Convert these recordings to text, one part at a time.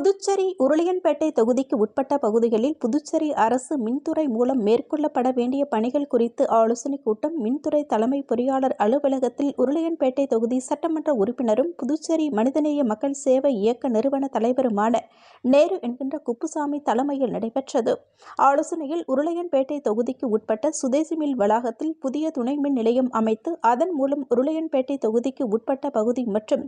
புதுச்சேரி உருளையன்பேட்டை தொகுதிக்கு உட்பட்ட பகுதிகளில் புதுச்சேரி அரசு மின்துறை மூலம் மேற்கொள்ளப்பட வேண்டிய பணிகள் குறித்து ஆலோசனைக் கூட்டம் மின்துறை தலைமை பொறியாளர் அலுவலகத்தில் உருளையன்பேட்டை தொகுதி சட்டமன்ற உறுப்பினரும் புதுச்சேரி மனிதநேய மக்கள் சேவை இயக்க நிறுவன தலைவருமான நேரு என்கின்ற குப்புசாமி தலைமையில் நடைபெற்றது. ஆலோசனையில் உருளையன்பேட்டை தொகுதிக்கு உட்பட்ட சுதேசி மில் வளாகத்தில் புதிய துணை மின் நிலையம் அமைத்து அதன் மூலம் உருளையன்பேட்டை தொகுதிக்கு உட்பட்ட பகுதி மற்றும்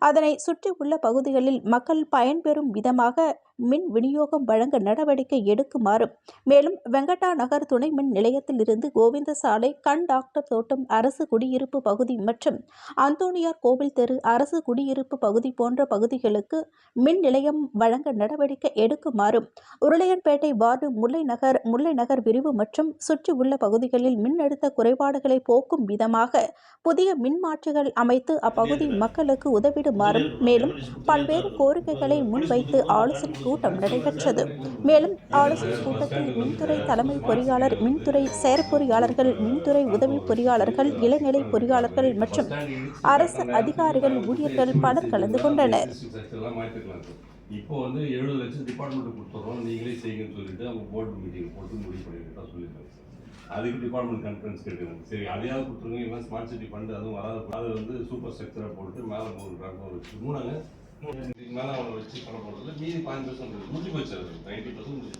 அதனை சுற்றியுள்ள பகுதிகளில் மக்கள் பயன்பெறும் விதமாக மின் விநியோகம் வழங்க நடவடிக்கை எடுக்குமாறும், மேலும் வெங்கடா நகர் துணை மின் நிலையத்தில் இருந்து கோவிந்த சாலை, கண் டாக்டர் தோட்டம் அரசு குடியிருப்பு பகுதி மற்றும் அந்தோணியார் கோவில் தெரு அரசு குடியிருப்பு பகுதி போன்ற பகுதிகளுக்கு மின் நிலையம் வழங்க நடவடிக்கை எடுக்குமாறும், உருளையன்பேட்டை வார்டு முல்லை நகர் விரிவு மற்றும் சுற்றியுள்ள பகுதிகளில் மின்னழுத்த குறைபாடுகளை போக்கும் விதமாக புதிய மின்மாற்றிகள் அமைத்து அப்பகுதி மக்களுக்கு உதவிடுமாறும், மேலும் பல்வேறு கோரிக்கைகளை முன்வைத்து ஆலோசனை கூட்டம் நடைபெற்றது. மேலும் ஆலோசனைக் கூட்டத்தில் மின்துறை தலைமை பொறியாளர், மின்துறை செயற்பொறியாளர்கள், மின்துறை உதவி பொறியாளர்கள், இளநிலை பொறியாளர்கள் மற்றும் அரசு அதிகாரிகள், ஊழியர்கள் பலர் கலந்து கொண்டனர். இப்போ 70 லட்சம் டிபார்ட்மெண்ட் கொடுத்துறோம், நீங்களே செய்யுங்கன்னு சொல்லிட்டு அவங்க போர்டு மீட்டிங் போட்டு முடிவு பண்ணிட்டு தான் சொல்லியிருக்காங்க. அதுக்கு டிபார்ட்மெண்ட் கான்ஃபரன்ஸ் கேட்குறாங்க. சரி, அதையாவது கொடுத்துருங்க, இல்லை ஸ்மார்ட் சிட்டி ஃபண்டு அதுவும் வராது. அது சூப்பர் ஸ்ட்ரக்சராக போட்டு மேலே 3 ரகம் வச்சு மூணாங்க மேலே அவனை வச்சு பண்ண போகிறதுல மீதி 5% முடிஞ்சு போச்சு. அது 90% முடிஞ்சு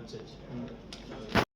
போச்சு.